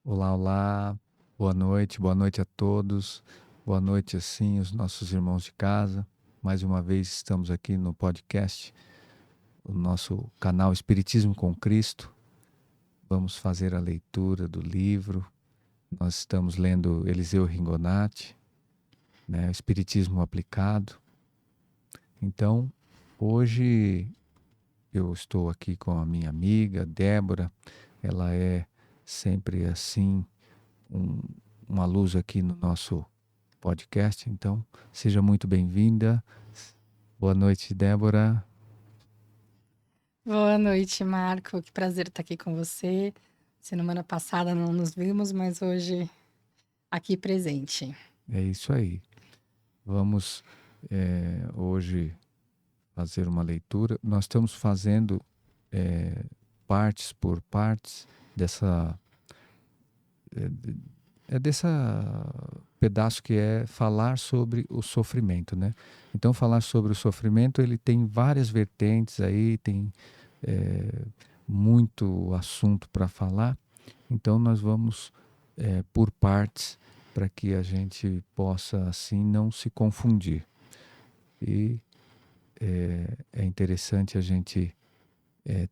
Olá, olá, boa noite a todos, boa noite assim os nossos irmãos de casa. Mais uma vez estamos aqui no podcast, o nosso canal Espiritismo com Cristo. Vamos fazer a leitura do livro. Nós estamos lendo Eliseu Ringonati, né, o Espiritismo aplicado. Então, hoje eu estou aqui com a minha amiga Débora. Ela é sempre assim um- uma luz aqui no nosso podcast. Então, seja muito bem-vinda. Boa noite, Débora. Boa noite, Marco. Que prazer estar aqui com você. Semana passada não nos vimos, mas hoje aqui presente. É isso aí. Vamos hoje fazer uma leitura. Nós estamos fazendo partes por partes dessa dessa pedaço que é falar sobre o sofrimento, né? Então, falar sobre o sofrimento, ele tem várias vertentes aí, tem é, muito assunto para falar. Então, nós vamos por partes para que a gente possa, assim, não se confundir. E é interessante a gente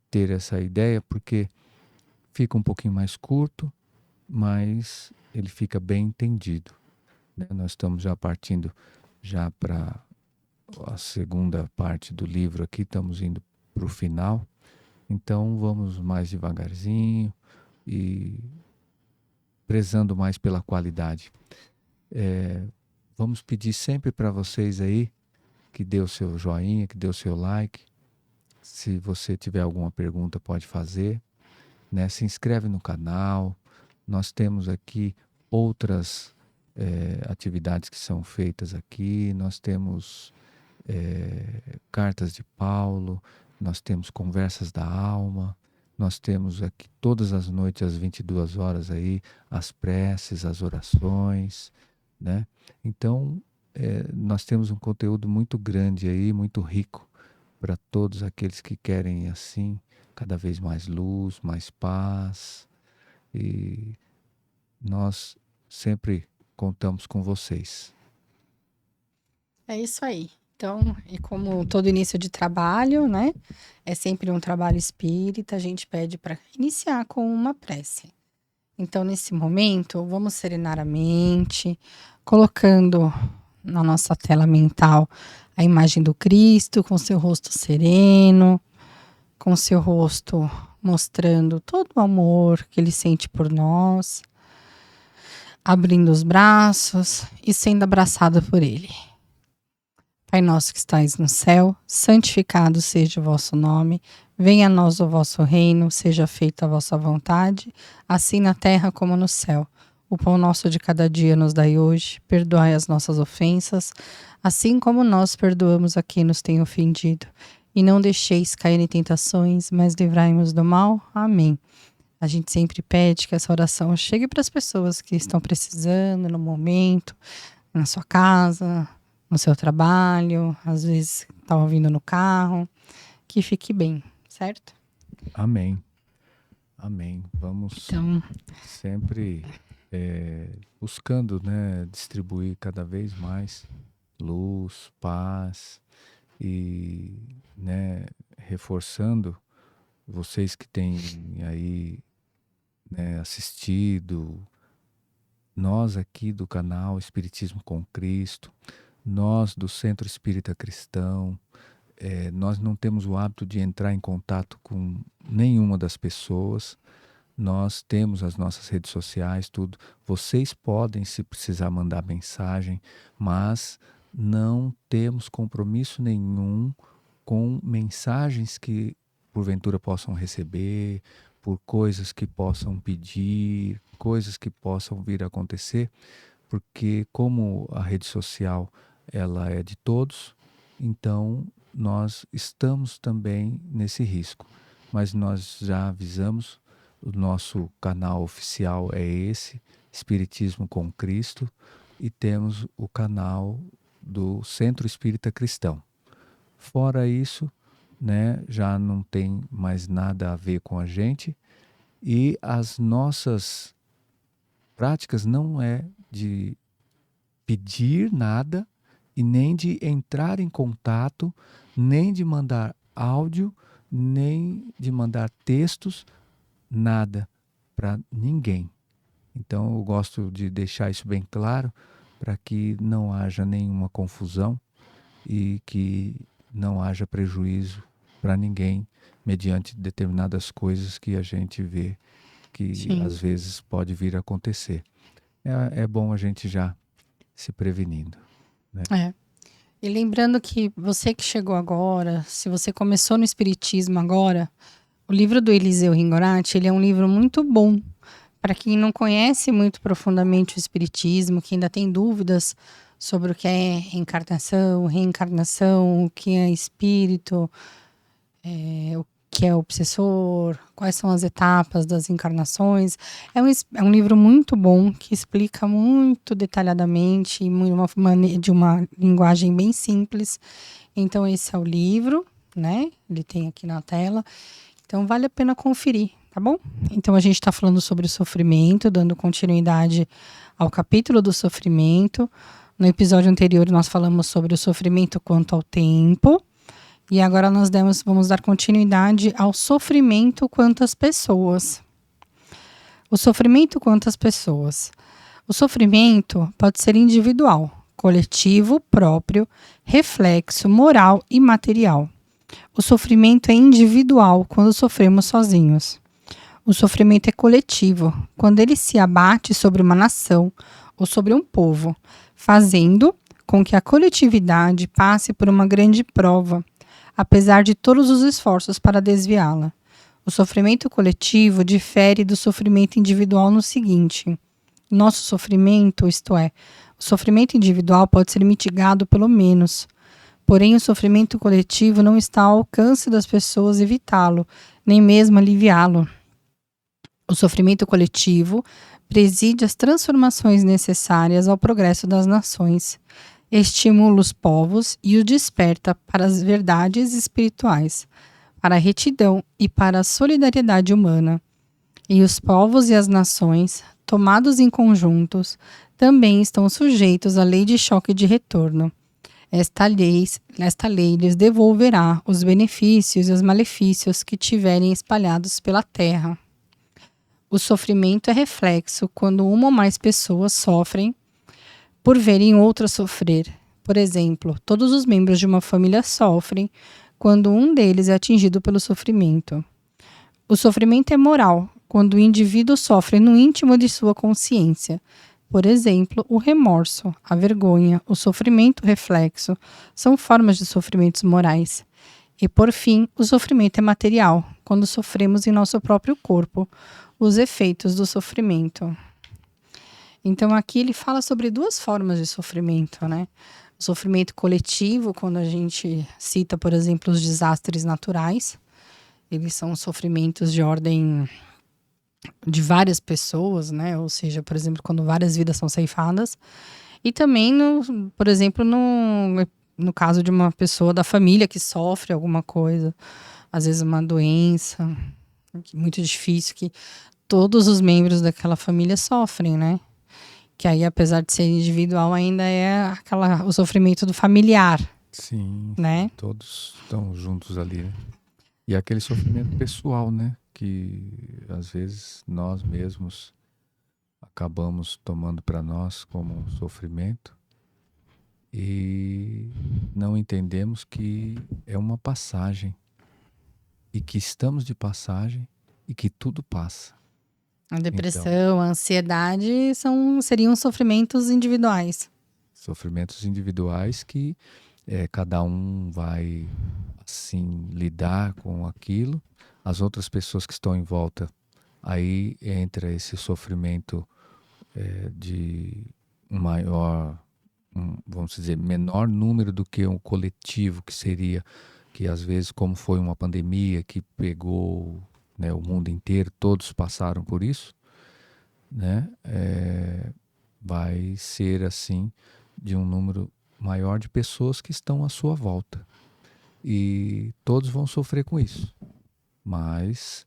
ter essa ideia, porque fica um pouquinho mais curto, mas ele fica bem entendido, né? Nós estamos já partindo já para a segunda parte do livro aqui, estamos indo para o final. Então vamos mais devagarzinho e prezando mais pela qualidade. Vamos pedir sempre para vocês aí que dê o seu joinha, que dê o seu like. Se você tiver alguma pergunta, pode fazer, né? Se inscreve no canal. Nós temos aqui outras atividades que são feitas aqui. Nós temos cartas de Paulo, nós temos conversas da alma, nós temos aqui todas as noites às 22 horas aí as preces, as orações, né? Então, nós temos um conteúdo muito grande aí, muito rico para todos aqueles que querem assim cada vez mais luz, mais paz, e nós sempre contamos com vocês. É isso aí. Então, e como todo início de trabalho, né? É sempre um trabalho espírita, a gente pede para iniciar com uma prece. Então, nesse momento, vamos serenar a mente, colocando na nossa tela mental a imagem do Cristo com seu rosto sereno, com seu rosto mostrando todo o amor que ele sente por nós, abrindo os braços e sendo abraçado por ele. Pai nosso que estais no céu, santificado seja o vosso nome, venha a nós o vosso reino, seja feita a vossa vontade, assim na terra como no céu. O pão nosso de cada dia nos dai hoje, perdoai as nossas ofensas, assim como nós perdoamos a quem nos tem ofendido. E não deixeis cair em tentações, mas livrai-nos do mal. Amém. A gente sempre pede que essa oração chegue para as pessoas que estão precisando no momento, na sua casa, no seu trabalho, às vezes está ouvindo no carro, que fique bem, certo? Amém. Amém. Vamos Então, sempre buscando, né, distribuir cada vez mais luz, paz e, né, reforçando vocês que têm aí, né, assistido, nós aqui do canal Espiritismo com Cristo, nós do Centro Espírita Cristão, nós não temos o hábito de entrar em contato com nenhuma das pessoas. Nós temos as nossas redes sociais, tudo. Vocês podem, se precisar, mandar mensagem, mas não temos compromisso nenhum com mensagens que porventura possam receber, por coisas que possam pedir, coisas que possam vir a acontecer, porque como a rede social ela é de todos, então nós estamos também nesse risco. Mas nós já avisamos, o nosso canal oficial é esse, Espiritismo com Cristo, e temos o canal do Centro Espírita Cristão. Fora isso, né, já não tem mais nada a ver com a gente, e as nossas práticas não é de pedir nada e nem de entrar em contato, nem de mandar áudio, nem de mandar textos, nada para ninguém. Então eu gosto de deixar isso bem claro para que não haja nenhuma confusão e que não haja prejuízo para ninguém mediante determinadas coisas que a gente vê que Sim. às vezes pode vir a acontecer. É bom a gente já se prevenindo, né? É. E lembrando que você que chegou agora, se você começou no espiritismo agora, o livro do Eliseu Ringorati, ele é um livro muito bom para quem não conhece muito profundamente o espiritismo, que ainda tem dúvidas sobre o que é reencarnação, o que é espírito, o que é obsessor, quais são as etapas das encarnações. É um livro muito bom que explica muito detalhadamente e de uma linguagem bem simples. Então esse é o livro, né? Ele tem aqui na tela. Então vale a pena conferir, tá bom? Então a gente está falando sobre o sofrimento, dando continuidade ao capítulo do sofrimento. No episódio anterior nós falamos sobre o sofrimento quanto ao tempo. E agora vamos dar continuidade ao sofrimento quanto às pessoas. O sofrimento quanto às pessoas. O sofrimento pode ser individual, coletivo, próprio, reflexo, moral e material. O sofrimento é individual quando sofremos sozinhos. O sofrimento é coletivo quando ele se abate sobre uma nação ou sobre um povo, fazendo com que a coletividade passe por uma grande prova, apesar de todos os esforços para desviá-la. O sofrimento coletivo difere do sofrimento individual no seguinte: nosso sofrimento, isto é, o sofrimento individual pode ser mitigado pelo menos. Porém, o sofrimento coletivo não está ao alcance das pessoas evitá-lo, nem mesmo aliviá-lo. O sofrimento coletivo preside as transformações necessárias ao progresso das nações, estimula os povos e o desperta para as verdades espirituais, para a retidão e para a solidariedade humana. E os povos e as nações, tomados em conjuntos, também estão sujeitos à lei de choque de retorno. Esta lei lhes devolverá os benefícios e os malefícios que tiverem espalhados pela terra. O sofrimento é reflexo quando uma ou mais pessoas sofrem por verem outras sofrer. Por exemplo, todos os membros de uma família sofrem quando um deles é atingido pelo sofrimento. O sofrimento é moral quando o indivíduo sofre no íntimo de sua consciência. Por exemplo, o remorso, a vergonha, o sofrimento reflexo são formas de sofrimentos morais. E, por fim, o sofrimento é material, quando sofremos em nosso próprio corpo os efeitos do sofrimento. Então, aqui ele fala sobre duas formas de sofrimento, né? O sofrimento coletivo, quando a gente cita, por exemplo, os desastres naturais. Eles são sofrimentos de ordem de várias pessoas, né? Ou seja, por exemplo, quando várias vidas são ceifadas. E também, por exemplo, no caso de uma pessoa da família que sofre alguma coisa, às vezes uma doença muito difícil, que todos os membros daquela família sofrem, né? Que aí, apesar de ser individual, ainda é o sofrimento do familiar, Sim, né? todos estão juntos ali, né? E aquele sofrimento pessoal, né? Que às vezes nós mesmos acabamos tomando para nós como um sofrimento e não entendemos que é uma passagem e que estamos de passagem e que tudo passa. A Então, depressão, a ansiedade seriam sofrimentos individuais. sofrimentos individuais que cada um vai assim lidar com aquilo. As outras pessoas que estão em volta, aí entra esse sofrimento de um maior, vamos dizer, menor número do que um coletivo, que seria, que às vezes, como foi uma pandemia que pegou, né, o mundo inteiro, todos passaram por isso, né? Vai ser assim de um número maior de pessoas que estão à sua volta. E todos vão sofrer com isso. Mas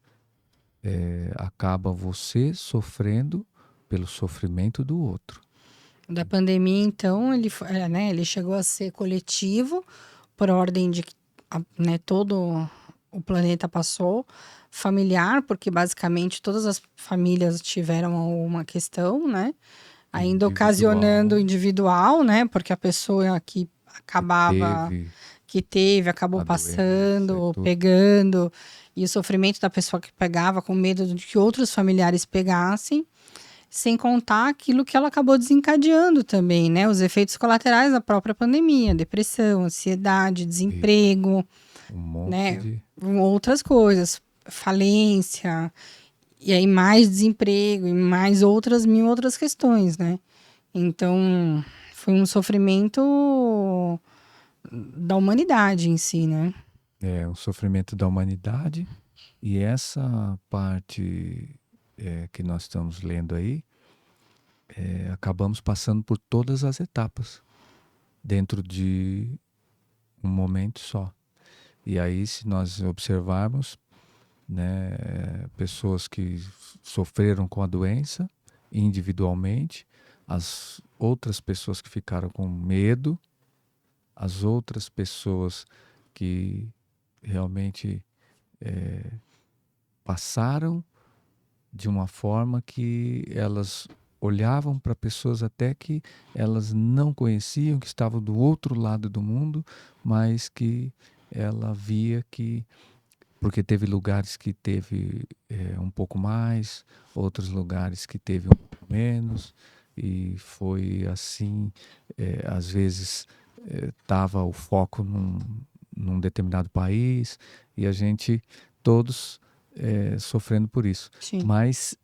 acaba você sofrendo pelo sofrimento do outro. Da pandemia, então, né, ele chegou a ser coletivo, por ordem de que né, todo o planeta passou, familiar, porque basicamente todas as famílias tiveram alguma questão, né? Ainda ocasionando Individual, individual, né? Porque a pessoa que que acabava, teve que teve, acabou a doença e passando, tudo. pegando, e o sofrimento da pessoa que pegava com medo de que outros familiares pegassem. Sem contar aquilo que ela acabou desencadeando também, né? Os efeitos colaterais da própria pandemia, depressão, ansiedade, E desemprego, um monte né? de. Outras coisas, falência, e aí mais desemprego, e mais outras mil outras questões, né? Então, foi um sofrimento da humanidade em si, né? Um sofrimento da humanidade. E essa parte que nós estamos lendo aí, acabamos passando por todas as etapas dentro de um momento só. E aí, se nós observarmos, né, pessoas que sofreram com a doença individualmente, as outras pessoas que ficaram com medo, as outras pessoas que realmente passaram de uma forma que elas olhavam para pessoas até que elas não conheciam, que estavam do outro lado do mundo, mas que ela via que porque teve lugares que teve um pouco mais, outros lugares que teve um pouco menos, e foi assim, às vezes estava o foco num determinado país, e a gente todos sofrendo por isso. Sim, Mas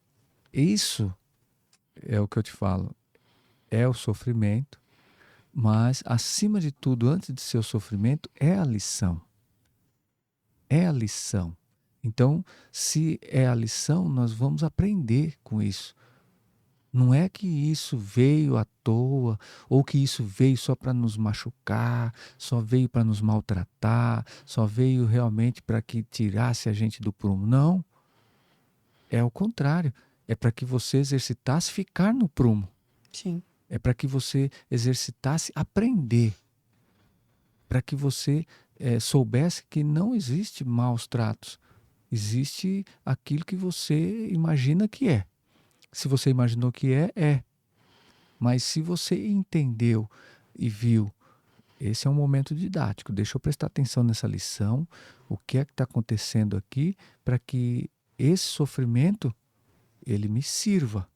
isso é o que eu te falo, é o sofrimento, mas acima de tudo, antes de ser o sofrimento, é a lição. É a lição. Então, se é a lição, nós vamos aprender com isso. Não é que isso veio à toa, ou que isso veio só para nos machucar, só veio para nos maltratar, só veio realmente para que tirasse a gente do prumo. Não, é o contrário. É para que você exercitasse ficar no prumo. sim, É para que você exercitasse aprender. Para que você soubesse que não existe maus tratos. Existe aquilo que você imagina que é. Se você imaginou que é, é. Mas se você entendeu e viu, esse é um momento didático. Deixa eu prestar atenção nessa lição. O que é que está acontecendo aqui para que esse sofrimento ele me sirva.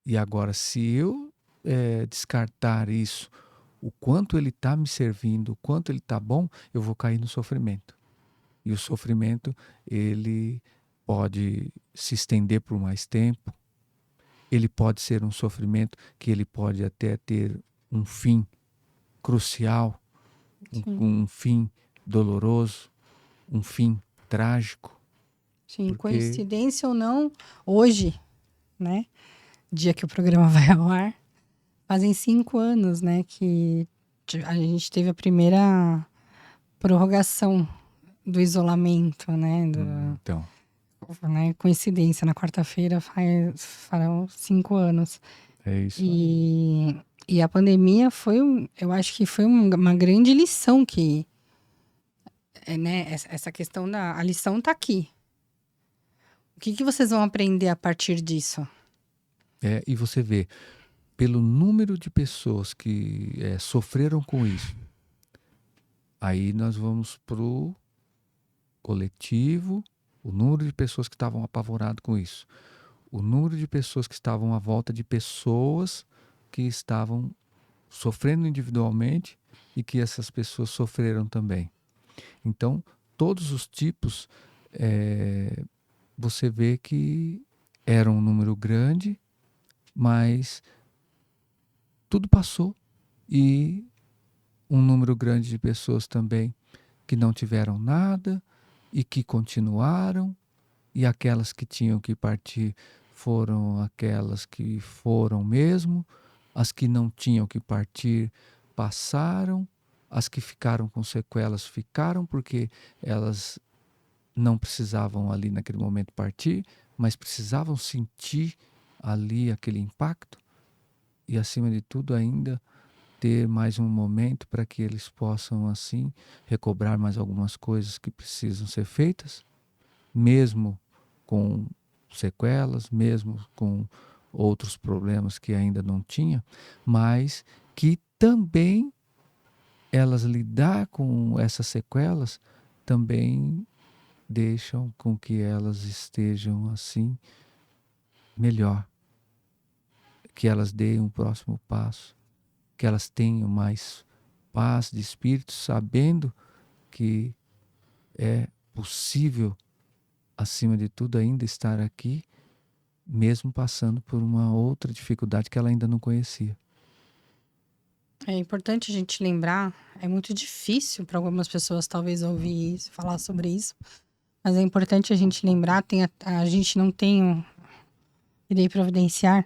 E agora, se eu descartar isso, o quanto ele está me servindo, o quanto ele está bom, eu vou cair no sofrimento. E o sofrimento, ele pode se estender por mais tempo, ele pode ser um sofrimento que ele pode até ter um fim crucial, sim. um fim doloroso, um fim trágico, Sim, porque coincidência ou não, hoje, né? Dia que o programa vai ao ar, fazem 5 anos, né? Que a gente teve a primeira prorrogação do isolamento, né? então, Né, coincidência, na quarta-feira farão 5 anos. é isso aí. E a pandemia foi, eu acho que foi uma grande lição que, né? Essa questão a lição tá aqui. O que que vocês vão aprender a partir disso? E você vê, pelo número de pessoas que sofreram com isso, aí nós vamos para o coletivo, o número de pessoas que estavam apavoradas com isso, o número de pessoas que estavam à volta de pessoas que estavam sofrendo individualmente e que essas pessoas sofreram também. Então, todos os tipos, você vê que era um número grande, mas tudo passou e um número grande de pessoas também que não tiveram nada e que continuaram, e aquelas que tinham que partir foram aquelas que foram mesmo, as que não tinham que partir passaram, as que ficaram com sequelas ficaram porque elas não precisavam ali naquele momento partir, mas precisavam sentir ali aquele impacto e, acima de tudo, ainda ter mais um momento para que eles possam, assim, recobrar mais algumas coisas que precisam ser feitas, mesmo com sequelas, mesmo com outros problemas que ainda não tinha, mas que também elas lidar com essas sequelas também deixam com que elas estejam assim melhor, que elas deem um próximo passo, que elas tenham mais paz de espírito, sabendo que é possível, acima de tudo, ainda estar aqui, mesmo passando por uma outra dificuldade que ela ainda não conhecia. É importante a gente lembrar, é muito difícil para algumas pessoas talvez ouvir isso, falar sobre isso, mas é importante a gente lembrar, a gente não tem, irei providenciar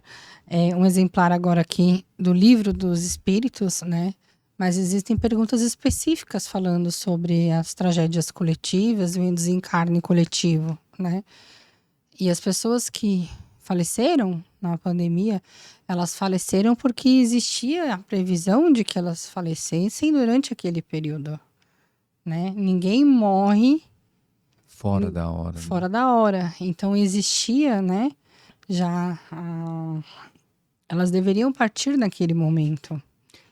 um exemplar agora aqui do Livro dos Espíritos, né? Mas existem perguntas específicas falando sobre as tragédias coletivas e o desencarne coletivo, né? E as pessoas que faleceram na pandemia, elas faleceram porque existia a previsão de que elas falecessem durante aquele período, né? Ninguém morre Fora da hora, né? fora da hora. Então existia, né? Já elas deveriam partir naquele momento.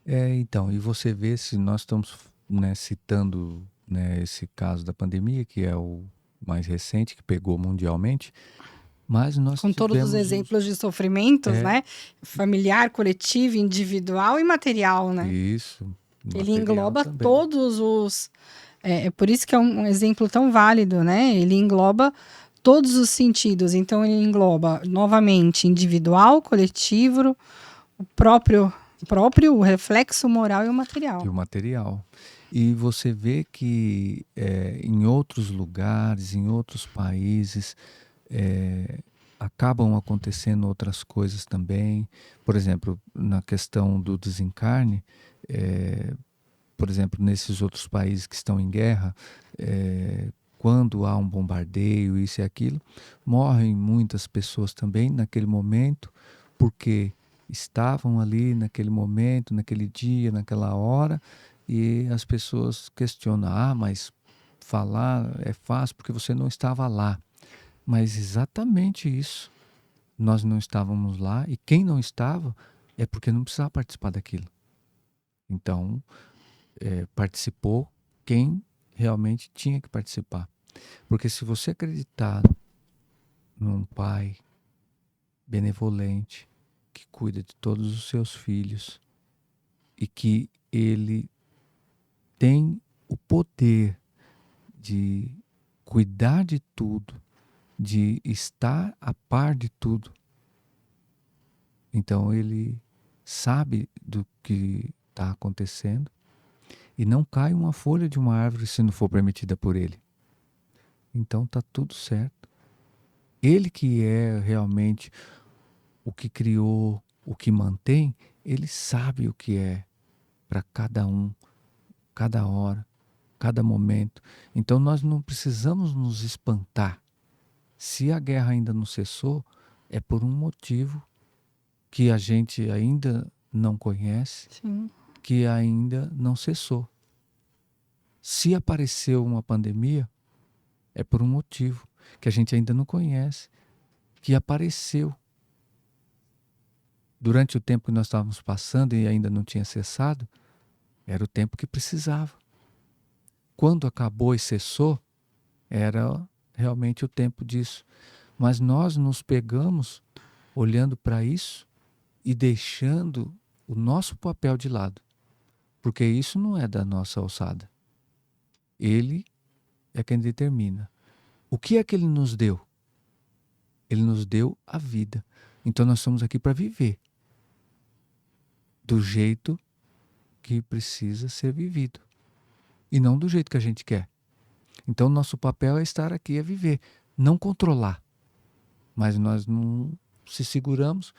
Então, e você vê, se nós estamos, né, citando, né, esse caso da pandemia, que é o mais recente, que pegou mundialmente, mas nós Com todos os tivemos exemplos de sofrimentos, né? Familiar, coletivo, individual e material, né? isso, Ele material engloba também. todos os. É por isso que é um exemplo tão válido, né? Ele engloba todos os sentidos. Então, ele engloba, novamente, individual, coletivo, o próprio, o reflexo moral e o material. E o material. E você vê que em outros lugares, em outros países, acabam acontecendo outras coisas também. Por exemplo, na questão do desencarne, por exemplo, nesses outros países que estão em guerra, quando há um bombardeio, isso e aquilo, morrem muitas pessoas também naquele momento, porque estavam ali naquele momento, naquele dia, naquela hora, e as pessoas questionam: ah, mas falar é fácil porque você não estava lá. Mas exatamente isso. Nós não estávamos lá, e quem não estava é porque não precisava participar daquilo. Então, participou quem realmente tinha que participar. Porque se você acreditar num pai benevolente, que cuida de todos os seus filhos e que ele tem o poder de cuidar de tudo, de estar a par de tudo, então ele sabe do que está acontecendo e não cai uma folha de uma árvore se não for permitida por ele. Então tá tudo certo. Ele que é realmente o que criou, o que mantém, ele sabe o que é para cada um, cada hora, cada momento. Então nós não precisamos nos espantar. Se a guerra ainda não cessou, é por um motivo que a gente ainda não conhece, Sim. que ainda não cessou. Se apareceu uma pandemia, é por um motivo que a gente ainda não conhece, que apareceu. Durante o tempo que nós estávamos passando e ainda não tinha cessado, era o tempo que precisava. Quando acabou e cessou, era realmente o tempo disso. Mas nós nos pegamos olhando para isso e deixando o nosso papel de lado, porque isso não é da nossa alçada. Ele é quem determina. O que é que ele nos deu? Ele nos deu a vida. Então nós estamos aqui para viver do jeito que precisa ser vivido e não do jeito que a gente quer. Então nosso papel é estar aqui a viver, não controlar. Mas nós não se seguramos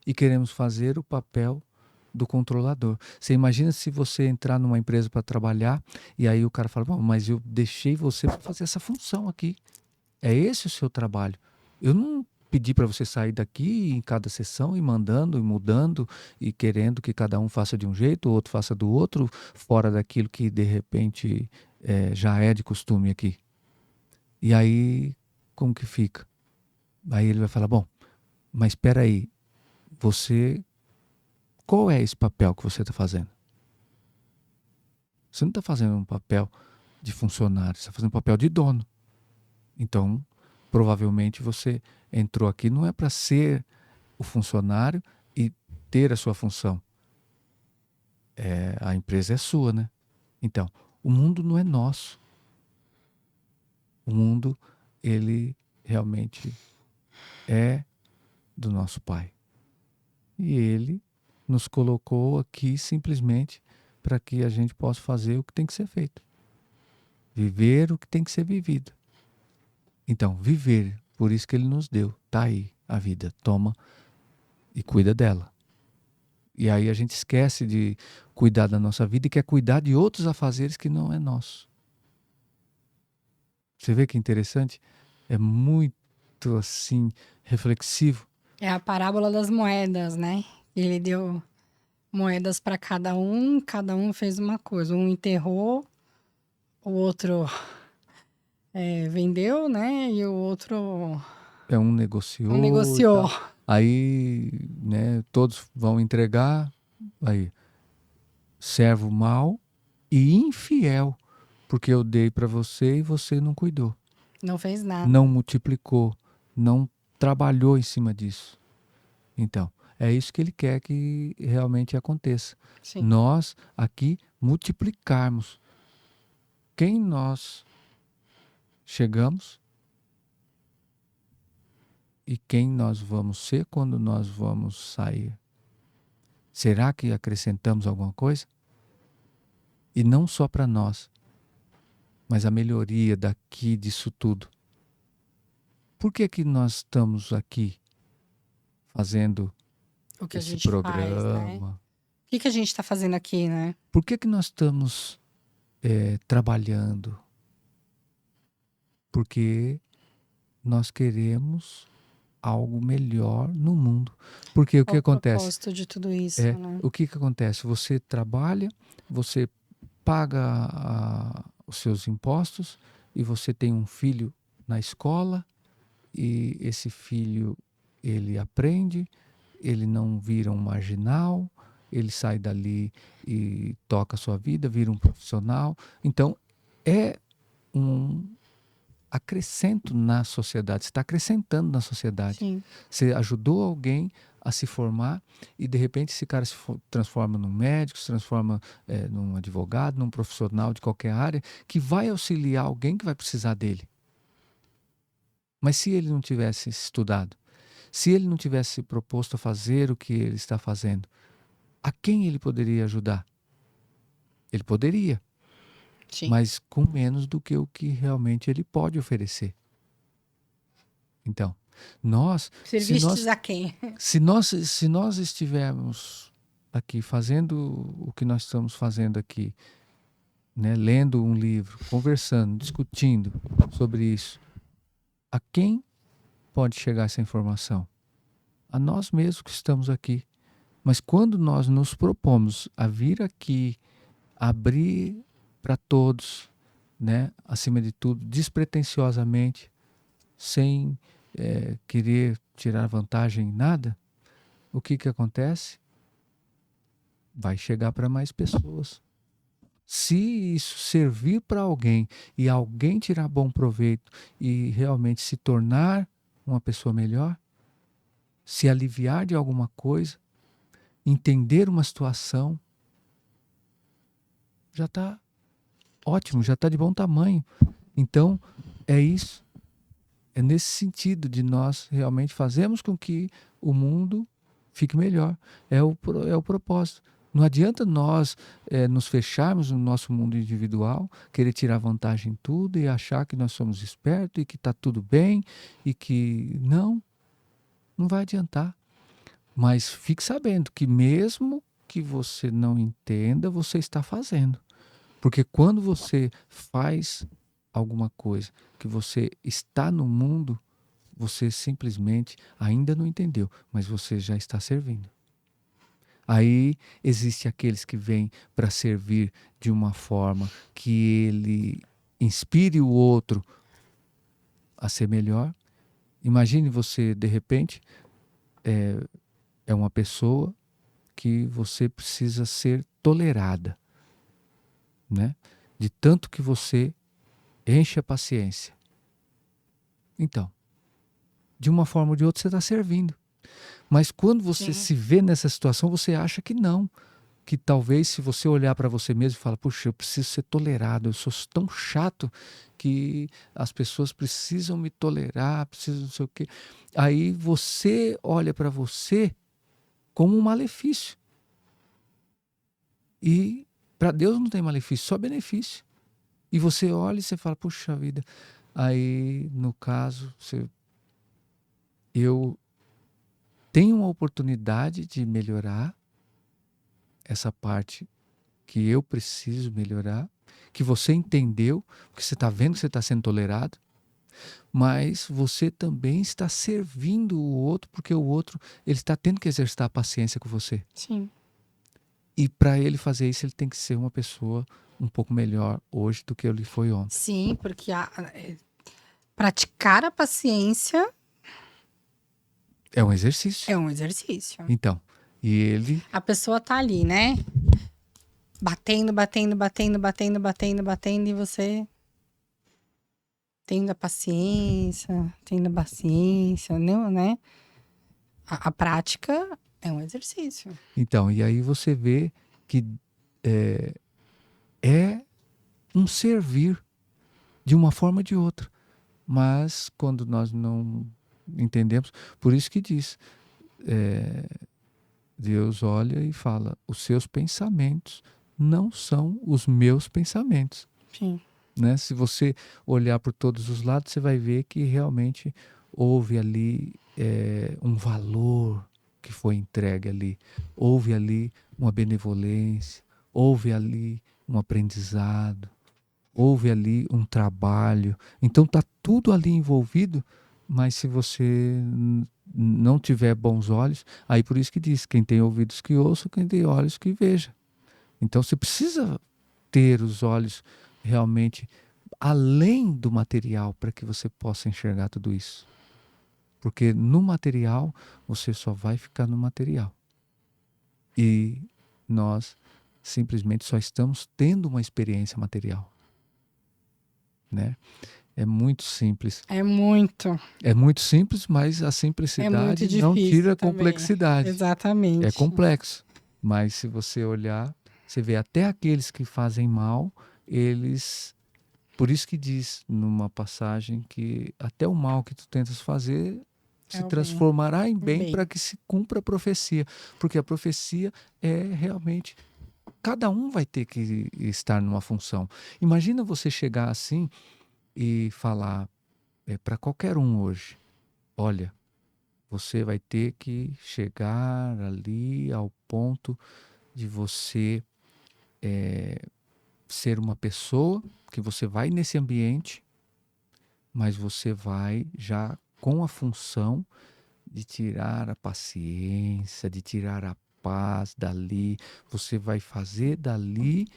e queremos fazer o papel do controlador. Você imagina se você entrar numa empresa para trabalhar e aí o cara fala: bom, mas eu deixei você para fazer essa função aqui. É esse o seu trabalho. Eu não pedir para você sair daqui em cada sessão e mandando e mudando e querendo que cada um faça de um jeito, o outro faça do outro, fora daquilo que de repente já é de costume aqui. E aí, como que fica? Aí ele vai falar, bom, mas espera aí, qual é esse papel que você está fazendo? Você não está fazendo um papel de funcionário, você está fazendo um papel de dono. Então, provavelmente você entrou aqui não é para ser o funcionário e ter a sua função. A empresa é sua, né? Então, o mundo não é nosso. O mundo, ele realmente é do nosso Pai. E ele nos colocou aqui simplesmente para que a gente possa fazer o que tem que ser feito. Viver o que tem que ser vivido. Então, viver, por isso que ele nos deu. Tá aí a vida, toma e cuida dela. E aí a gente esquece de cuidar da nossa vida e quer cuidar de outros afazeres que não é nosso. Você vê que interessante? É muito, assim, reflexivo. É a parábola das moedas, né? Ele deu moedas para cada um fez uma coisa. Um enterrou, o outro vendeu, né? E o outro Um não negociou e negociou. tal. Aí, né, todos vão entregar. Aí, servo mau e infiel, porque eu dei para você e você não cuidou. Não fez nada. Não multiplicou, não trabalhou em cima disso. Então, é isso que ele quer que realmente aconteça. Sim. Nós aqui multiplicarmos quem nós chegamos e quem nós vamos ser quando nós vamos sair. Será que acrescentamos alguma coisa? E não só para nós, mas a melhoria daqui disso tudo. Por que que nós estamos aqui fazendo O que a esse gente faz, né? programa? O que a gente está fazendo aqui, né? Por que que nós estamos trabalhando? Porque nós queremos algo melhor no mundo. Porque o Qual que o acontece? propósito de tudo isso, né? O que acontece? Você trabalha, você paga os seus impostos e você tem um filho na escola e esse filho ele aprende, ele não vira um marginal, ele sai dali e toca a sua vida, vira um profissional. Então, é um acrescento na sociedade, você está acrescentando na sociedade. Sim. Você ajudou alguém a se formar e de repente esse cara transforma num médico, se transforma num advogado, num profissional de qualquer área que vai auxiliar alguém que vai precisar dele. Mas se ele não tivesse estudado, se ele não tivesse se proposto a fazer o que ele está fazendo, a quem ele poderia ajudar? Ele poderia, Sim. mas com menos do que o que realmente ele pode oferecer. Então, Servistes a quem? se nós estivermos aqui fazendo o que nós estamos fazendo aqui, né, lendo um livro, conversando, discutindo sobre isso, a quem pode chegar essa informação? A nós mesmos que estamos aqui. Mas quando nós nos propomos a vir aqui, abrir para todos, né, acima de tudo, despretensiosamente, sem querer tirar vantagem em nada, o que que acontece? Vai chegar para mais pessoas. Se isso servir para alguém e alguém tirar bom proveito e realmente se tornar uma pessoa melhor, se aliviar de alguma coisa, entender uma situação, já está ótimo, já está de bom tamanho. Então, é isso. É nesse sentido de nós realmente fazermos com que o mundo fique melhor. É o propósito. Não adianta nós nos fecharmos no nosso mundo individual, querer tirar vantagem em tudo e achar que nós somos espertos e que está tudo bem e que não vai adiantar. Mas fique sabendo que mesmo que você não entenda, você está fazendo. Porque quando você faz alguma coisa, que você está no mundo, você simplesmente ainda não entendeu, mas você já está servindo. Aí existe aqueles que vêm para servir de uma forma que ele inspire o outro a ser melhor. Imagine você, de repente, é uma pessoa que você precisa ser tolerada, né? De tanto que você enche a paciência. Então, de uma forma ou de outra você está servindo. Mas quando você Sim. se vê nessa situação, você acha que não. Que talvez se você olhar para você mesmo e falar, puxa, eu preciso ser tolerado, eu sou tão chato que as pessoas precisam me tolerar, precisam não sei o quê. Aí você olha para você como um malefício. E para Deus não tem malefício, só benefício. E você olha e você fala, puxa vida. Aí, no caso, eu tenho uma oportunidade de melhorar essa parte que eu preciso melhorar, que você entendeu, porque você está vendo que você está sendo tolerado, mas você também está servindo o outro, porque o outro ele está tendo que exercitar a paciência com você. Sim. E para ele fazer isso, ele tem que ser uma pessoa um pouco melhor hoje do que ele foi ontem. Sim, porque praticar a paciência É um exercício. é um exercício. Então, e ele... A pessoa tá ali, né? Batendo, batendo, batendo, batendo, batendo, batendo, e você tendo a paciência, não, né? A prática é um exercício. Então, e aí você vê que é um servir de uma forma ou de outra. Mas quando nós não entendemos, por isso que diz, Deus olha e fala, os seus pensamentos não são os meus pensamentos. Sim. Né? Se você olhar por todos os lados, você vai ver que realmente houve ali um valor que foi entregue ali. Houve ali uma benevolência, houve ali um aprendizado, houve ali um trabalho. Então está tudo ali envolvido, mas se você não tiver bons olhos, aí por isso que diz, quem tem ouvidos que ouça, quem tem olhos que veja. Então você precisa ter os olhos realmente além do material para que você possa enxergar tudo isso. Porque no material, você só vai ficar no material. E nós simplesmente só estamos tendo uma experiência material. Né? É muito simples. É muito. É muito simples, mas a É simplicidade muito não tira difícil a também. complexidade. Exatamente. É complexo. Mas se você olhar, você vê até aqueles que fazem mal, eles... Por isso que diz numa passagem que até o mal que tu tentas fazer se É o bem. transformará em bem Bem. para que se cumpra a profecia. Porque a profecia é realmente... Cada um vai ter que estar numa função. Imagina você chegar assim e falar para qualquer um hoje, olha, você vai ter que chegar ali ao ponto de você ser uma pessoa que você vai nesse ambiente, mas você vai já com a função de tirar a paciência, de tirar a paz dali. Você vai fazer dali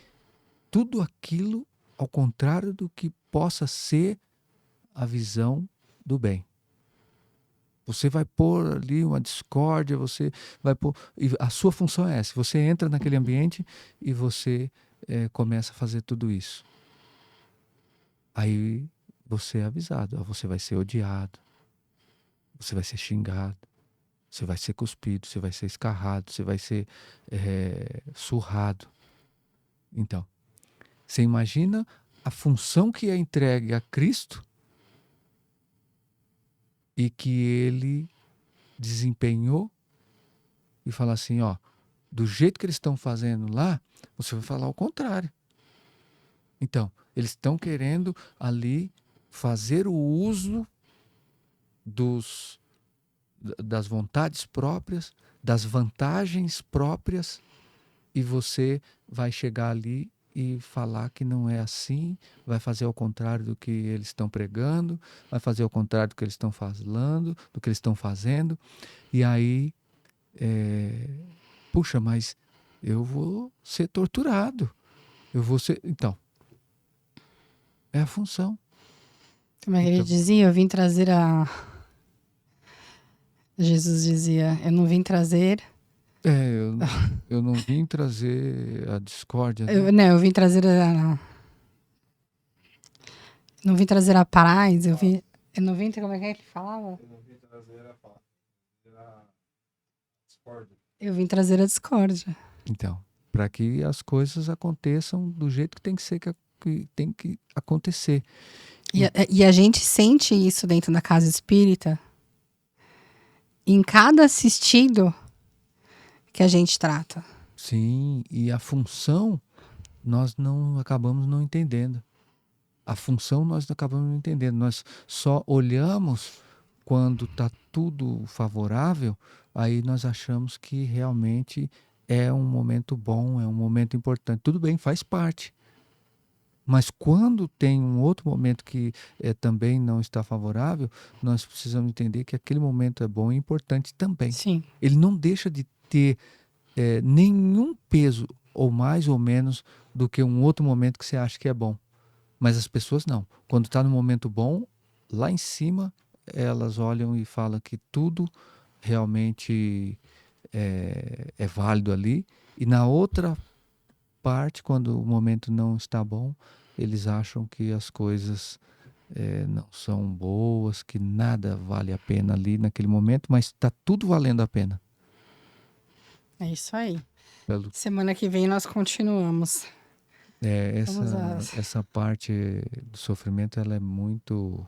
tudo aquilo ao contrário do que possa ser a visão do bem. Você vai pôr ali uma discórdia, você vai pôr... E a sua função é essa. Você entra naquele ambiente e você começa a fazer tudo isso. Aí você é avisado. Você vai ser odiado. Você vai ser xingado. Você vai ser cuspido. Você vai ser escarrado. Você vai ser surrado. Então, você imagina a função que é entregue a Cristo e que ele desempenhou e fala assim, ó, do jeito que eles estão fazendo lá, você vai falar o contrário. Então, eles estão querendo ali fazer o uso das vontades próprias, das vantagens próprias, e você vai chegar ali e falar que não é assim, vai fazer ao contrário do que eles estão pregando, vai fazer ao contrário do que eles estão falando, do que eles estão fazendo. E aí, puxa, mas eu vou ser torturado. Eu vou ser. Então, é a função. Como é que ele Então, dizia? Jesus dizia, eu não vim trazer. eu não vim trazer a discórdia, né? Eu vim trazer não vim trazer a paz, eu não vim, como é que ele falava? Eu não vim trazer a discórdia. Eu vim trazer a discórdia. Então, para que as coisas aconteçam do jeito que tem que ser, que tem que acontecer. E a gente sente isso dentro da casa espírita, em cada assistido que a gente trata. Sim, e a função nós não acabamos não entendendo. A função nós acabamos não entendendo. Nós só olhamos quando está tudo favorável, aí nós achamos que realmente é um momento bom, é um momento importante. Tudo bem, faz parte. Mas quando tem um outro momento que também não está favorável, nós precisamos entender que aquele momento é bom e importante também. Sim. Ele não deixa de ter nenhum peso, ou mais ou menos, do que um outro momento que você acha que é bom. Mas as pessoas não. Quando está no momento bom, lá em cima, elas olham e falam que tudo realmente é válido ali. E na outra parte, quando o momento não está bom, eles acham que as coisas não são boas, que nada vale a pena ali naquele momento, mas está tudo valendo a pena. É isso aí. Pelo, Semana que vem nós continuamos. essa parte do sofrimento ela é muito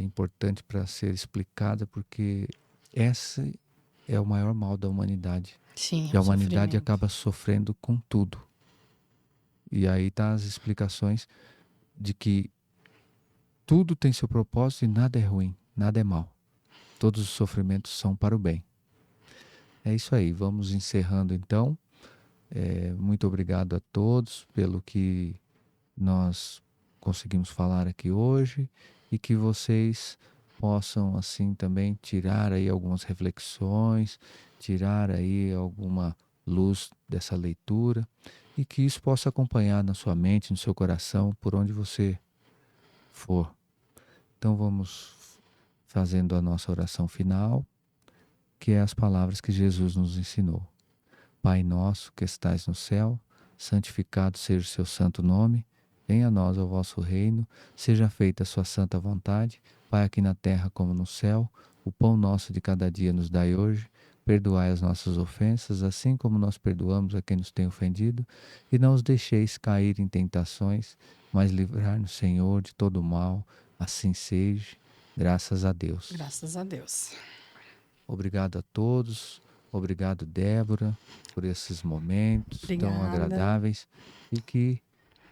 importante para ser explicada, porque esse é o maior mal da humanidade. Sim, E a o humanidade sofrimento. acaba sofrendo com tudo. E aí tá as explicações de que tudo tem seu propósito e nada é ruim, nada é mal. Todos os sofrimentos são para o bem. É isso aí, vamos encerrando então. Muito obrigado a todos pelo que nós conseguimos falar aqui hoje e que vocês possam assim também tirar aí algumas reflexões, tirar aí alguma luz dessa leitura e que isso possa acompanhar na sua mente, no seu coração, por onde você for. Então vamos fazendo a nossa oração final, que é as palavras que Jesus nos ensinou. Pai nosso que estais no céu, santificado seja o seu santo nome, venha a nós o vosso reino, seja feita a sua santa vontade, Pai, aqui na terra como no céu. O pão nosso de cada dia nos dai hoje, perdoai as nossas ofensas, assim como nós perdoamos a quem nos tem ofendido, e não os deixeis cair em tentações, mas livrai-nos, Senhor, de todo mal, assim seja, graças a Deus. Graças a Deus. Obrigado a todos, obrigado, Débora, por esses momentos tão Obrigada. agradáveis e que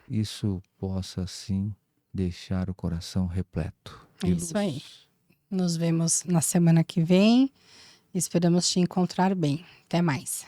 isso possa, assim, deixar o coração repleto de Isso luz. aí. Nos vemos na semana que vem. Esperamos te encontrar bem. Até mais.